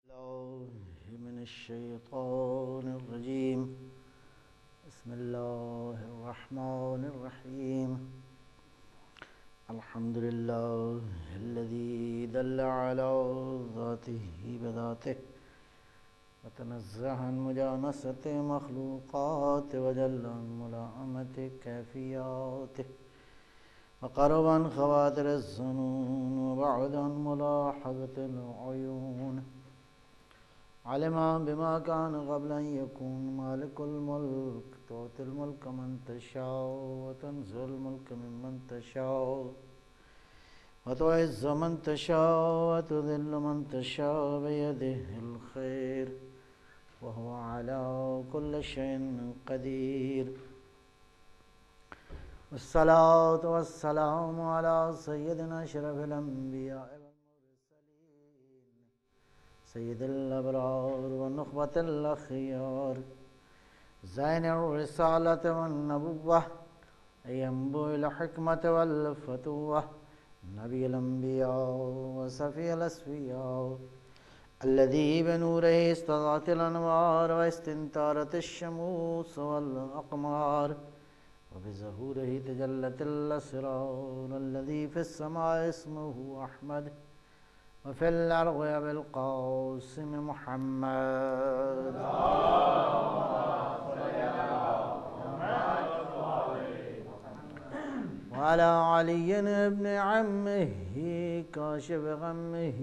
الله من الشيطان الرجيم. بسم الله الرحمن الرحيم. الحمد لله الذي دل على ذاته بذاته وتنزه عن مجانسة مخلوقات وجل عن ملائمة كيفياته وقرب عن خواتر الظنون وبعد عن ملاحظة العيون. علم بما كان قبل أن يكون مالك الملك تؤتي الملك من تشاء وتنزع الملك ممن تشاء وتعز من تشاء وتذل من تشاء بيده الخير وهو على كل شيء قدير. والصلاة والسلام على سيدنا أشرف الأنبياء سيد الأبرار والنخبة الأخيار زين الرسالة والنبوة ينبوع الحكمة والفتوة نبي الأنبياء وصفي الأصفياء الذي بنوره استضاءت الأنوار واستنتارت الشموس والأقمار وبظهوره تجلت الأسرار الذي في السماء اسمه أحمد وفي الأرض أبي القاسم محمد. وعلى علي بن عمه كاشف غمه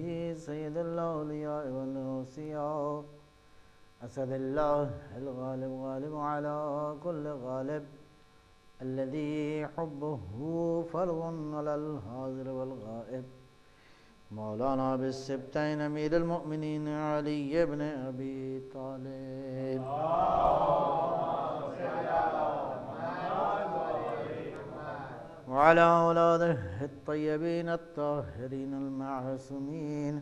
سيد الأولياء والأوصياء أسد الله الغالب غالب على كل غالب الذي حبه فرض على الحاضر والغائب مولانا بالسبتين أمير المؤمنين علي بن أبي طالب وعلى أولاده الطيبين الطاهرين المعصومين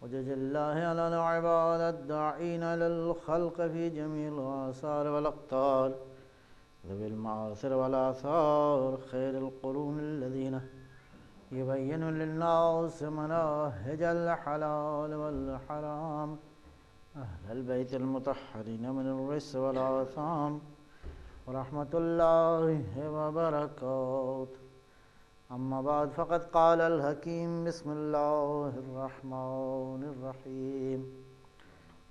وجزا الله على العباد الداعين للخلق في جميع الآثار والأقطار ذوي المعاصر والآثار خير القرون الذين يبين للناس مناهج الحلال والحرام أهل البيت المطهرين من الرجس والآثام ورحمة الله وبركاته. أما بعد فقد قال الحكيم بسم الله الرحمن الرحيم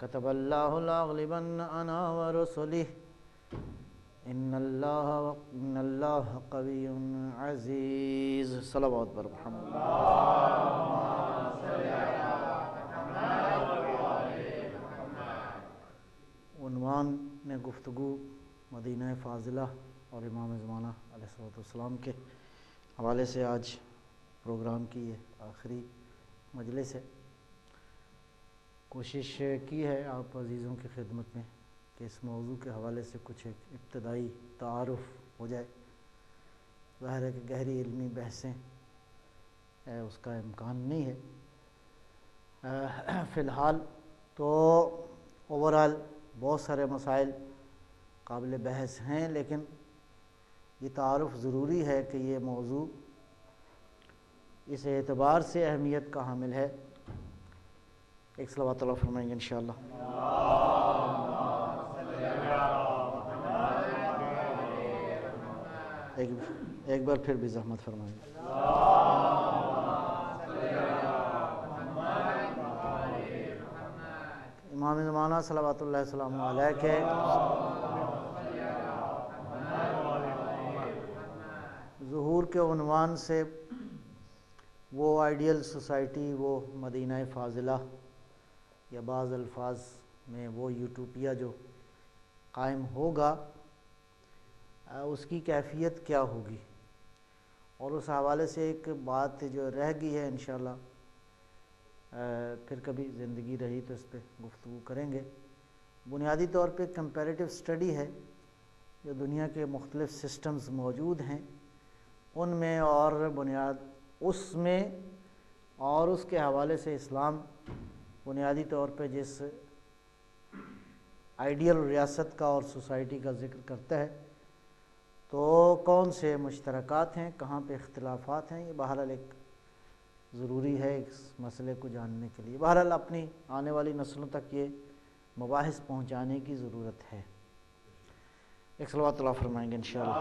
كتب الله لأغلبن أنا ورسله إن الله قوي عزيز. صلوات بر محمد. عنوان نے گفتگو مدینہ فاضلہ اور امام زمانہ علیہ السلام کے حوالے سے آج پروگرام کی ہے آخری مجلس ہے. کوشش کی ہے آپ عزیزوں کی خدمت میں کہ اس موضوع کے حوالے سے کچھ ایک ابتدائی تعارف ہو جائے. ظاہر ہے کہ گہری علمی بحثیں اس کا امکان نہیں ہے. فی الحال تو اوورال بہت سارے مسائل قابل بحث ہیں، لیکن یہ تعارف ضروری ہے کہ یہ موضوع اس اعتبار سے اہمیت کا حامل ہے. ایک صلوات اللہ فرمائیں گے انشاءاللہ. ایک بار پھر بھی زحمت فرمائیں. امام زمانہ صلوات اللہ السلام علیہ کے ظہور کے عنوان سے وہ آئیڈیل سوسائٹی، وہ مدینہ فاضلہ، یا بعض الفاظ میں وہ یوٹوپیا جو قائم ہوگا، اس کی کیفیت کیا ہوگی، اور اس حوالے سے ایک بات جو رہ گئی ہے انشاءاللہ پھر کبھی زندگی رہی تو اس پہ گفتگو کریں گے. بنیادی طور پہ کمپیریٹیو اسٹڈی ہے جو دنیا کے مختلف سسٹمز موجود ہیں ان میں، اور بنیاد اس میں اور اس کے حوالے سے اسلام بنیادی طور پہ جس آئیڈیل ریاست کا اور سوسائٹی کا ذکر کرتا ہے تو کون سے مشترکات ہیں، کہاں پہ اختلافات ہیں. یہ بہرحال ایک ضروری ہے اس مسئلے کو جاننے کے لیے۔ بہرحال اپنی آنے والی نسلوں تک یہ مباحث پہنچانے کی ضرورت ہے۔ ایک صلوات اللہ فرمائیں گے انشاءاللہ۔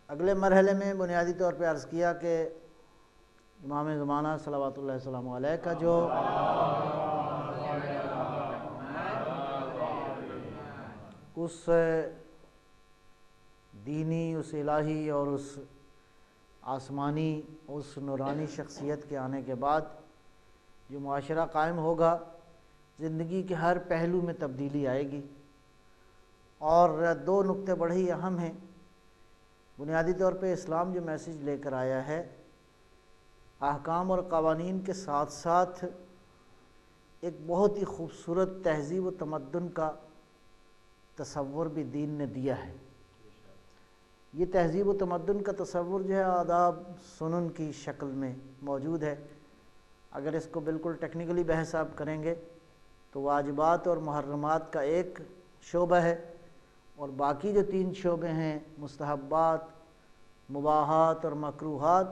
اگلے مرحلے میں بنیادی طور پہ عرض کیا کہ امام زمانہ صلوات اللہ وسلم علیہ کا جو اس دینی، اس الہی اور اس آسمانی، اس نورانی شخصیت کے آنے کے بعد جو معاشرہ قائم ہوگا، زندگی کے ہر پہلو میں تبدیلی آئے گی۔ اور دو نقطے بڑے ہی اہم ہیں۔ بنیادی طور پہ اسلام جو میسج لے کر آیا ہے، احکام اور قوانین کے ساتھ ساتھ ایک بہت ہی خوبصورت تہذیب و تمدن کا تصور بھی دین نے دیا ہے۔ یہ تہذیب و تمدن کا تصور جو ہے آداب سنن کی شکل میں موجود ہے۔ اگر اس کو بالکل ٹیکنیکلی بحث آپ کریں گے تو واجبات اور محرمات کا ایک شعبہ ہے، اور باقی جو 3 شعبے ہیں، مستحبات، مباحات اور مکروہات،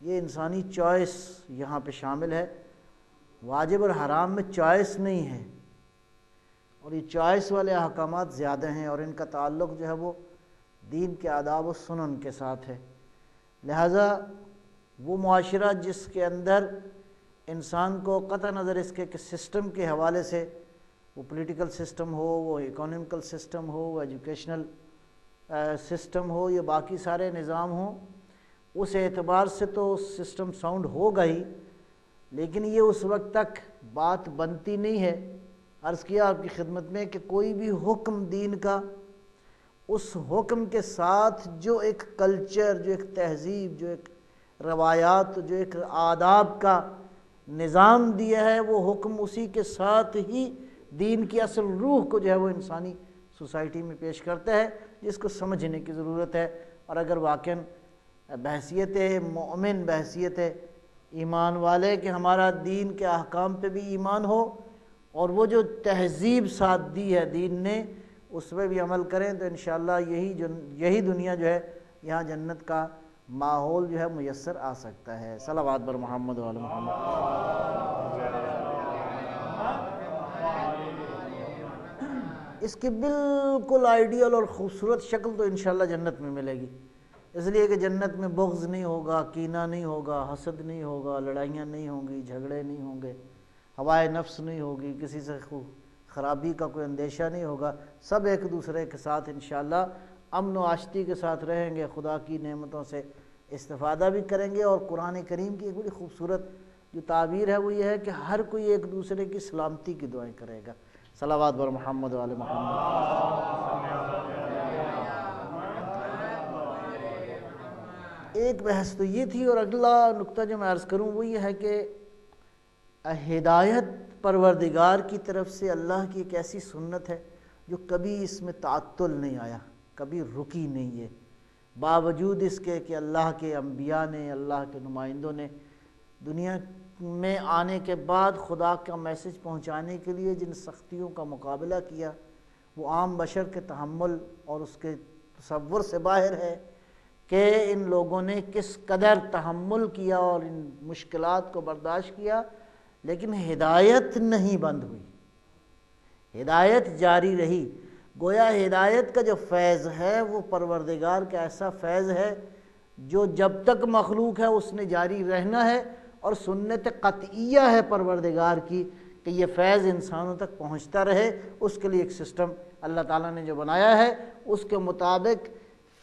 یہ انسانی چوائس یہاں پہ شامل ہے۔ واجب اور حرام میں چوائس نہیں ہے، اور یہ چوائس والے احکامات زیادہ ہیں، اور ان کا تعلق جو ہے وہ دین کے آداب و سنن کے ساتھ ہے۔ لہٰذا وہ معاشرہ جس کے اندر انسان کو قطع نظر اس کے کہ سسٹم کے حوالے سے، وہ پولیٹیکل سسٹم ہو، وہ اکانومیکل سسٹم ہو، وہ ایجوکیشنل سسٹم ہو، یا باقی سارے نظام ہوں، اس اعتبار سے تو سسٹم ساؤنڈ ہوگا ہی، لیکن یہ اس وقت تک بات بنتی نہیں ہے۔ عرض کیا آپ کی خدمت میں کہ کوئی بھی حکم دین کا، اس حکم کے ساتھ جو ایک کلچر، جو ایک تہذیب، جو ایک روایات، جو ایک آداب کا نظام دیا ہے، وہ حکم اسی کے ساتھ ہی دین کی اصل روح کو جو ہے وہ انسانی سوسائٹی میں پیش کرتا ہے، جس کو سمجھنے کی ضرورت ہے۔ اور اگر واقعاً بحیثیت مومن، بحیثیت ایمان والے کہ ہمارا دین کے احکام پہ بھی ایمان ہو، اور وہ جو تہذیب ساتھ دی ہے دین نے اس پہ بھی عمل کریں، تو انشاءاللہ یہی دنیا جو ہے، یہاں جنت کا ماحول جو ہے میسر آ سکتا ہے۔ صلوات بر محمد و علی محمد۔ اس کی بالکل آئیڈیل اور خوبصورت شکل تو انشاءاللہ جنت میں ملے گی، اس لیے کہ جنت میں بغض نہیں ہوگا، کینہ نہیں ہوگا، حسد نہیں ہوگا، لڑائیاں نہیں ہوں گی، جھگڑے نہیں ہوں گے، ہوائے نفس نہیں ہوگی، کسی سے خرابی کا کوئی اندیشہ نہیں ہوگا، سب ایک دوسرے کے ساتھ انشاءاللہ امن و آشتی کے ساتھ رہیں گے، خدا کی نعمتوں سے استفادہ بھی کریں گے۔ اور قرآن کریم کی ایک بڑی خوبصورت جو تعبیر ہے وہ یہ ہے کہ ہر کوئی ایک دوسرے کی سلامتی کی دعائیں کرے گا۔ صلوات بر محمد و علی محمد۔ ایک بحث تو یہ تھی، اور اگلا نقطہ جو میں عرض کروں وہ یہ ہے کہ ہدایت پروردگار کی طرف سے اللہ کی ایک ایسی سنت ہے جو کبھی اس میں تعطل نہیں آیا، کبھی رکی نہیں ہے، باوجود اس کے کہ اللہ کے انبیاء نے، اللہ کے نمائندوں نے دنیا میں آنے کے بعد خدا کا میسج پہنچانے کے لیے جن سختیوں کا مقابلہ کیا، وہ عام بشر کے تحمل اور اس کے تصور سے باہر ہے کہ ان لوگوں نے کس قدر تحمل کیا اور ان مشکلات کو برداشت کیا، لیکن ہدایت نہیں بند ہوئی، ہدایت جاری رہی۔ گویا ہدایت کا جو فیض ہے وہ پروردگار کا ایسا فیض ہے جو جب تک مخلوق ہے اس نے جاری رہنا ہے، اور سنت قطعیہ ہے پروردگار کی کہ یہ فیض انسانوں تک پہنچتا رہے۔ اس کے لیے ایک سسٹم اللہ تعالیٰ نے جو بنایا ہے، اس کے مطابق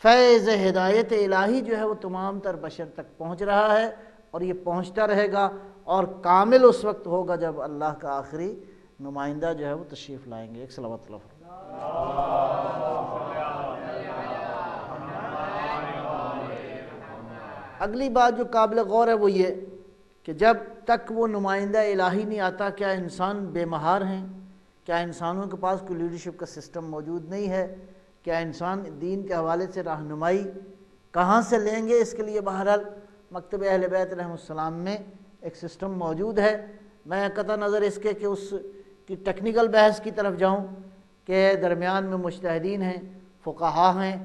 فیض ہدایت الہی جو ہے وہ تمام تر بشر تک پہنچ رہا ہے، اور یہ پہنچتا رہے گا، اور کامل اس وقت ہوگا جب اللہ کا آخری نمائندہ جو ہے وہ تشریف لائیں گے۔ ایک صلوات اللہ۔ اگلی بات جو قابل غور ہے وہ یہ کہ جب تک وہ نمائندہ الہی نہیں آتا، کیا انسان بے مہار ہیں؟ کیا انسانوں کے پاس کوئی لیڈرشپ کا سسٹم موجود نہیں ہے؟ کیا انسان دین کے حوالے سے رہنمائی کہاں سے لیں گے؟ اس کے لیے بہرحال مکتب اہل بیت علیہ السلام میں ایک سسٹم موجود ہے۔ میں قطع نظر اس کے کہ اس کی ٹیکنیکل بحث کی طرف جاؤں کہ درمیان میں مجتہدین ہیں، فقہا ہیں،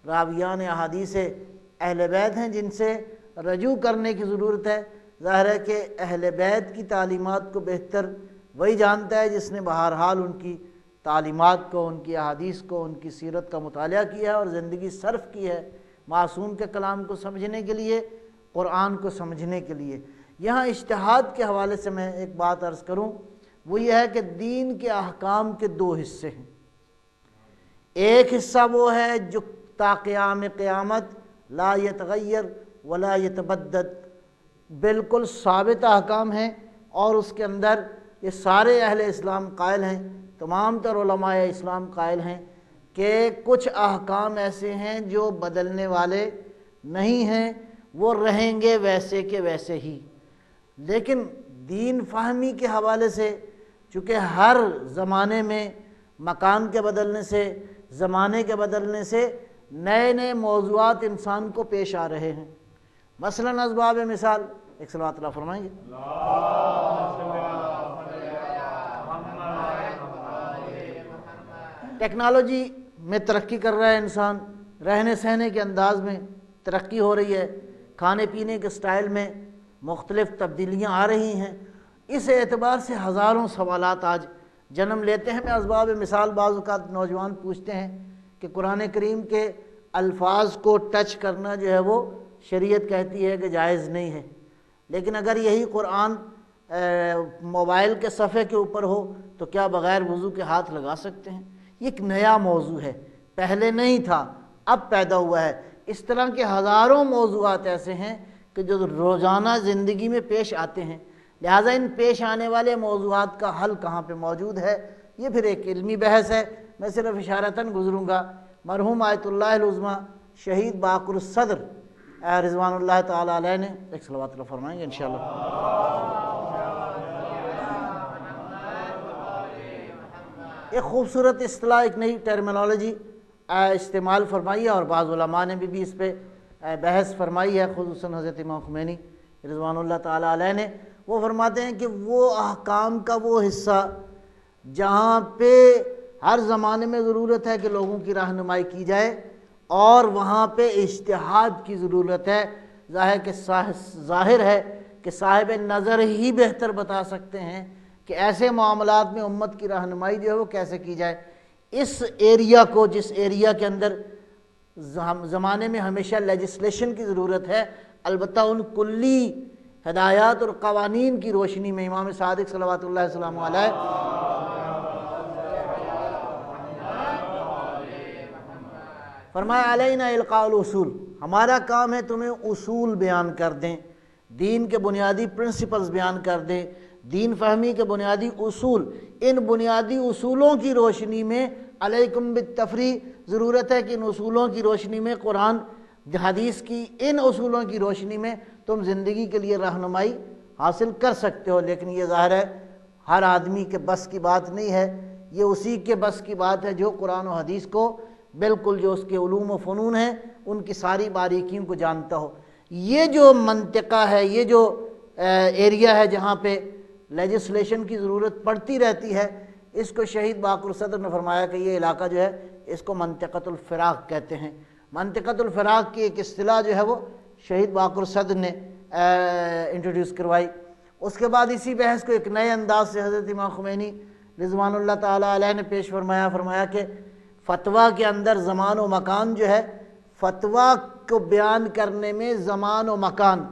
راویان احادیث اہل بیت ہیں جن سے رجوع کرنے کی ضرورت ہے۔ ظاہر ہے کہ اہل بیت کی تعلیمات کو بہتر وہی جانتا ہے جس نے بہرحال ان کی تعلیمات کو، ان کی احادیث کو، ان کی سیرت کا مطالعہ کیا ہے اور زندگی صرف کی ہے معصوم کے کلام کو سمجھنے کے لیے، قرآن کو سمجھنے کے لیے۔ یہاں اجتہاد کے حوالے سے میں ایک بات عرض کروں، وہ یہ ہے کہ دین کے احکام کے دو حصے ہیں۔ ایک حصہ وہ ہے جو تا قیام قیامت لا یتغیر ولا یتبدد، بالکل ثابت احکام ہیں، اور اس کے اندر یہ سارے اہل اسلام قائل ہیں، تمام تر علماء اسلام قائل ہیں کہ کچھ احکام ایسے ہیں جو بدلنے والے نہیں ہیں، وہ رہیں گے ویسے کے ویسے ہی۔ لیکن دین فہمی کے حوالے سے چونکہ ہر زمانے میں مکان کے بدلنے سے، زمانے کے بدلنے سے نئے نئے موضوعات انسان کو پیش آ رہے ہیں۔ مثلاً اسباب مثال، ایک صلوات اللہ فرمائیں گے؟ ٹیکنالوجی میں ترقی کر رہا ہے انسان، رہنے سہنے کے انداز میں ترقی ہو رہی ہے، کھانے پینے کے سٹائل میں مختلف تبدیلیاں آ رہی ہیں۔ اس اعتبار سے ہزاروں سوالات آج جنم لیتے ہیں۔ میں اسباب مثال بعض اوقات نوجوان پوچھتے ہیں کہ قرآن کریم کے الفاظ کو ٹچ کرنا جو ہے وہ شریعت کہتی ہے کہ جائز نہیں ہے، لیکن اگر یہی قرآن موبائل کے صفحے کے اوپر ہو تو کیا بغیر وضو کے ہاتھ لگا سکتے ہیں؟ یہ ایک نیا موضوع ہے، پہلے نہیں تھا، اب پیدا ہوا ہے۔ اس طرح کے ہزاروں موضوعات ایسے ہیں کہ جو روزانہ زندگی میں پیش آتے ہیں، لہٰذا ان پیش آنے والے موضوعات کا حل کہاں پہ موجود ہے، یہ پھر ایک علمی بحث ہے۔ میں صرف اشارتاً گزروں گا۔ مرحوم آیت اللہ العظمیٰ شہید باقر الصدر رضوان اللہ تعالیٰ علیہ نے ایک صلوات اللہ فرمائیں گے انشاءاللہ۔ ایک خوبصورت اصطلاح، ایک نئی ٹرمینالوجی استعمال فرمائی ہے، اور بعض علماء نے بھی اس پہ بحث فرمائی ہے، خصوصاً حضرت امام خمینی رضوان اللہ تعالیٰ علیہ نے۔ وہ فرماتے ہیں کہ وہ احکام کا وہ حصہ جہاں پہ ہر زمانے میں ضرورت ہے کہ لوگوں کی رہنمائی کی جائے اور وہاں پہ اجتہاد کی ضرورت ہے۔ ظاہر ہے کہ صاحب نظر ہی بہتر بتا سکتے ہیں کہ ایسے معاملات میں امت کی رہنمائی جو ہے وہ کیسے کی جائے۔ اس ایریا کو، جس ایریا کے اندر زمانے میں ہمیشہ لیجسلیشن کی ضرورت ہے، البتہ ان کلی ہدایات اور قوانین کی روشنی میں امام صادق صلوات اللہ وسلم علیہ فرمایا علینا القاء الاصول، ہمارا کام ہے تمہیں اصول بیان کر دیں، دین کے بنیادی پرنسپلز بیان کر دیں، دین فہمی کے بنیادی اصول۔ ان بنیادی اصولوں کی روشنی میں علیکم بالتفریح، ضرورت ہے کہ ان اصولوں کی روشنی میں، قرآن حدیث کی ان اصولوں کی روشنی میں تم زندگی کے لیے رہنمائی حاصل کر سکتے ہو۔ لیکن یہ ظاہر ہے ہر آدمی کے بس کی بات نہیں ہے، یہ اسی کے بس کی بات ہے جو قرآن و حدیث کو بالکل، جو اس کے علوم و فنون ہیں ان کی ساری باریکیوں کو جانتا ہو۔ یہ جو منطقہ ہے، یہ جو ایریا ہے جہاں پہ لیجسلیشن کی ضرورت پڑتی رہتی ہے، اس کو شہید باقر صدر نے فرمایا کہ یہ علاقہ جو ہے اس کو منطقۃ الفراق کہتے ہیں۔ منطقۃ الفراق کی ایک اصطلاح جو ہے وہ شہید باقر صدر نے انٹروڈیوس کروائی۔ اس کے بعد اسی بحث کو ایک نئے انداز سے حضرت امام خمینی رضوان اللہ تعالیٰ علیہ نے پیش فرمایا کہ فتویٰ کے اندر زمان و مکان جو ہے، فتویٰ کو بیان کرنے میں زمان و مکان،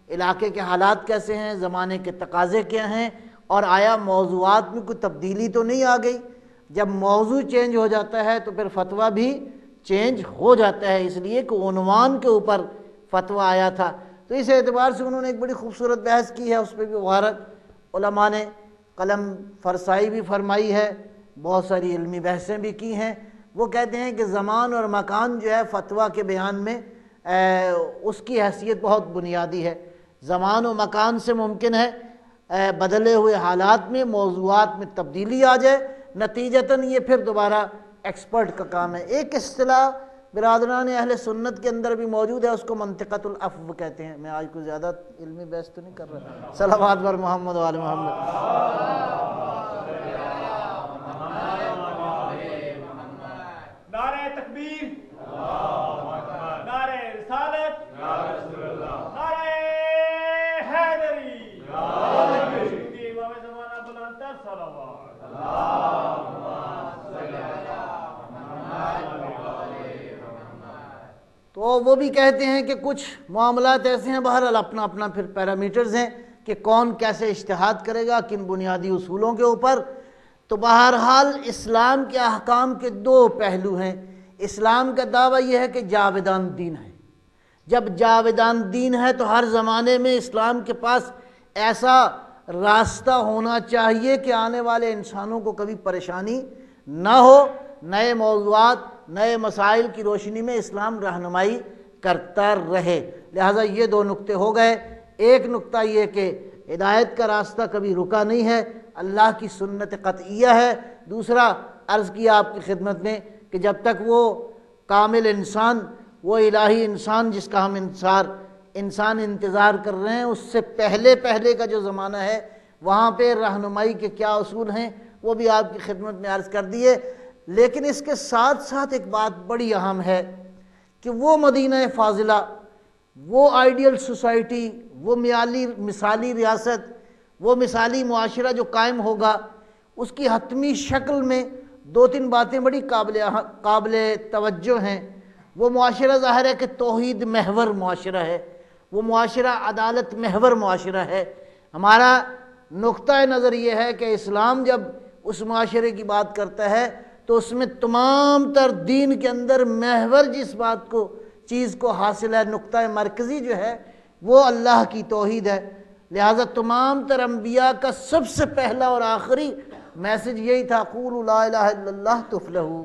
علاقے کے حالات کیسے ہیں، زمانے کے تقاضے کیا ہیں، اور آیا موضوعات میں کوئی تبدیلی تو نہیں آ گئی۔ جب موضوع چینج ہو جاتا ہے تو پھر فتویٰ بھی چینج ہو جاتا ہے، اس لیے کہ عنوان کے اوپر فتویٰ آیا تھا۔ تو اس اعتبار سے انہوں نے ایک بڑی خوبصورت بحث کی ہے، اس پہ بھی مبارک علماء نے قلم فرسائی بھی فرمائی ہے، بہت ساری علمی بحثیں بھی کی ہیں۔ وہ کہتے ہیں کہ زمان اور مکان جو ہے فتویٰ کے بیان میں اس کی حیثیت بہت بنیادی ہے۔ زمان و مکان سے ممکن ہے بدلے ہوئے حالات میں، موضوعات میں تبدیلی آ جائے، نتیجتاً یہ پھر دوبارہ ایکسپرٹ کا کام ہے۔ ایک اصطلاح برادران اہل سنت کے اندر بھی موجود ہے، اس کو منطقۃ العفو کہتے ہیں۔ میں آج کوئی زیادہ علمی بحث تو نہیں کر رہا، صلوات بر محمد و آل محمد۔ نعرہ تکبیر تکبیر، نعرہ رسالت، نعرہ حیدری، امام زمانہ بلندتر صلوات۔ تو وہ بھی کہتے ہیں کہ کچھ معاملات ایسے ہیں، بہرحال اپنا اپنا پھر پیرامیٹرز ہیں کہ کون کیسے اجتہاد کرے گا کن بنیادی اصولوں کے اوپر۔ تو بہرحال اسلام کے احکام کے دو پہلو ہیں۔ اسلام کا دعویٰ یہ ہے کہ جاودان دین ہے۔ جب جاودان دین ہے تو ہر زمانے میں اسلام کے پاس ایسا راستہ ہونا چاہیے کہ آنے والے انسانوں کو کبھی پریشانی نہ ہو، نئے موضوعات نئے مسائل کی روشنی میں اسلام رہنمائی کرتا رہے۔ لہٰذا یہ دو نقطے ہو گئے۔ ایک نقطہ یہ کہ ہدایت کا راستہ کبھی رکا نہیں ہے، اللہ کی سنت قطعیہ ہے۔ دوسرا عرض کیا آپ کی خدمت میں کہ جب تک وہ کامل انسان، وہ الہی انسان جس کا ہم انسان انتظار کر رہے ہیں، اس سے پہلے کا جو زمانہ ہے وہاں پہ رہنمائی کے کیا اصول ہیں وہ بھی آپ کی خدمت میں عرض کر دیے۔ لیکن اس کے ساتھ ساتھ ایک بات بڑی اہم ہے کہ وہ مدینہ فاضلہ، وہ آئیڈیل سوسائٹی، وہ مثالی ریاست، وہ مثالی معاشرہ جو قائم ہوگا، اس کی حتمی شکل میں دو تین باتیں بڑی قابل توجہ ہیں۔ وہ معاشرہ ظاہر ہے کہ توحید محور معاشرہ ہے، وہ معاشرہ عدالت محور معاشرہ ہے۔ ہمارا نقطہ نظر یہ ہے کہ اسلام جب اس معاشرے کی بات کرتا ہے تو اس میں تمام تر دین کے اندر محور جس چیز کو حاصل ہے، نقطہ مرکزی جو ہے وہ اللہ کی توحید ہے۔ لہٰذا تمام تر انبیاء کا سب سے پہلا اور آخری میسج یہی تھا، قولوا لا الہ الا اللہ تفلحوا،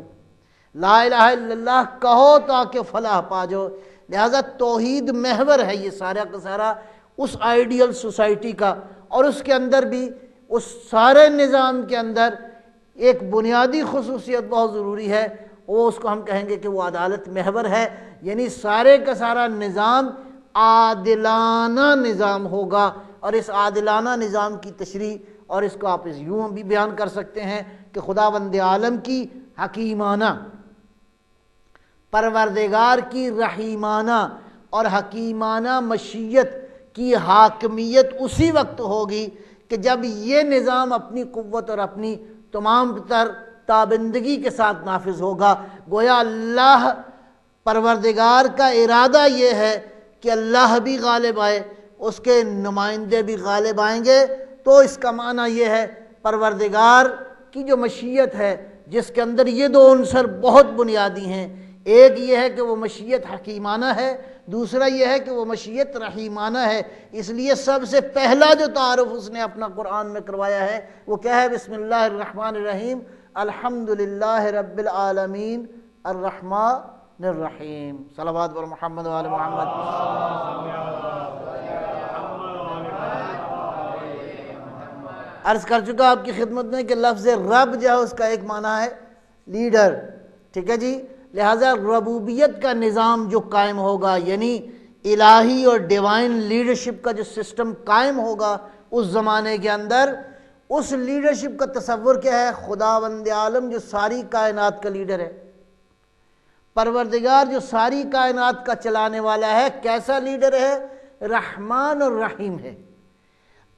لا الہ الا اللہ کہو تاکہ فلاح پا جاؤ۔ لہٰذا توحید محور ہے یہ سارا کا سارا اس آئیڈیل سوسائٹی کا، اور اس کے اندر بھی اس سارے نظام کے اندر ایک بنیادی خصوصیت بہت ضروری ہے، وہ اس کو ہم کہیں گے کہ وہ عدالت محور ہے، یعنی سارے کا سارا نظام عادلانہ نظام ہوگا۔ اور اس عادلانہ نظام کی تشریح، اور اس کو آپ یوں بھی بیان کر سکتے ہیں کہ خداوند عالم کی حکیمانہ، پروردگار کی رحیمانہ اور حکیمانہ مشیت کی حاکمیت اسی وقت ہوگی کہ جب یہ نظام اپنی قوت اور اپنی تمام تر تابندگی کے ساتھ نافذ ہوگا۔ گویا اللہ پروردگار کا ارادہ یہ ہے کہ اللہ بھی غالب آئے، اس کے نمائندے بھی غالب آئیں گے۔ تو اس کا معنی یہ ہے پروردگار کی جو مشیت ہے جس کے اندر یہ دو عنصر بہت بنیادی ہیں، ایک یہ ہے کہ وہ مشیت حکیمانہ ہے، دوسرا یہ ہے کہ وہ مشیت رحیمانہ ہے۔ اس لیے سب سے پہلا جو تعارف اس نے اپنا قرآن میں کروایا ہے وہ کیا ہے؟ بسم اللہ الرحمن الرحیم، الحمدللہ رب العالمین الرحمن الرحیم۔ صلوات بر محمد و آل محمد۔ عرض کر چکا آپ کی خدمت میں کہ لفظ رب جو ہے اس کا ایک معنی ہے لیڈر، ٹھیک ہے جی۔ لہٰذا ربوبیت کا نظام جو قائم ہوگا، یعنی الہی اور ڈیوائن لیڈرشپ کا جو سسٹم قائم ہوگا اس زمانے کے اندر، اس لیڈرشپ کا تصور کیا ہے؟ خداوند عالم جو ساری کائنات کا لیڈر ہے، پروردگار جو ساری کائنات کا چلانے والا ہے، کیسا لیڈر ہے؟ رحمان اور رحیم ہے۔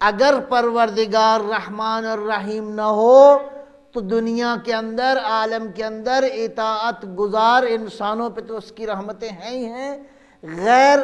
اگر پروردگار رحمان اور رحیم نہ ہو تو دنیا کے اندر، عالم کے اندر اطاعت گزار انسانوں پہ تو اس کی رحمتیں ہیں ہی ہیں، غیر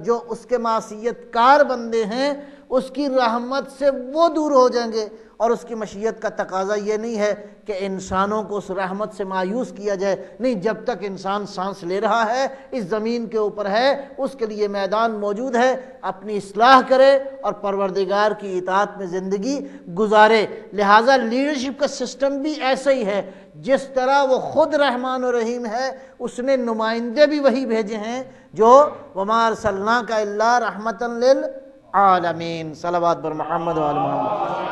جو اس کے معصیت کار بندے ہیں اس کی رحمت سے وہ دور ہو جائیں گے۔ اور اس کی مشیت کا تقاضا یہ نہیں ہے کہ انسانوں کو اس رحمت سے مایوس کیا جائے، نہیں، جب تک انسان سانس لے رہا ہے، اس زمین کے اوپر ہے، اس کے لیے میدان موجود ہے، اپنی اصلاح کرے اور پروردگار کی اطاعت میں زندگی گزارے۔ لہٰذا لیڈرشپ کا سسٹم بھی ایسا ہی ہے، جس طرح وہ خود رحمان و رحیم ہے، اس نے نمائندے بھی وہی بھیجے ہیں جو وَمَا أَرْسَلْنَاكَ إِلَّا رَحْمَةً لِلْعَالَمِينَ۔ صلوات بر محمد و آل محمد۔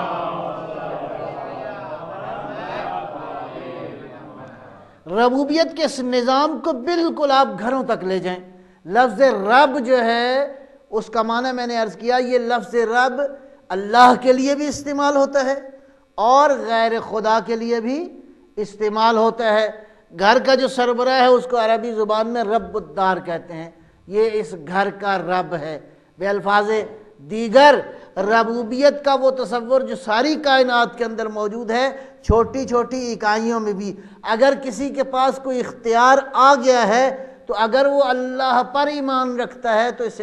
ربوبیت کے اس نظام کو بالکل آپ گھروں تک لے جائیں۔ لفظ رب جو ہے اس کا معنی میں نے عرض کیا، یہ لفظ رب اللہ کے لیے بھی استعمال ہوتا ہے اور غیر خدا کے لیے بھی استعمال ہوتا ہے۔ گھر کا جو سربراہ ہے اس کو عربی زبان میں رب الدار کہتے ہیں، یہ اس گھر کا رب ہے۔ بے الفاظ دیگر ربوبیت کا وہ تصور جو ساری کائنات کے اندر موجود ہے، چھوٹی چھوٹی اکائیوں میں بھی، اگر کسی کے پاس کوئی اختیار آ گیا ہے تو اگر وہ اللہ پر ایمان رکھتا ہے تو اس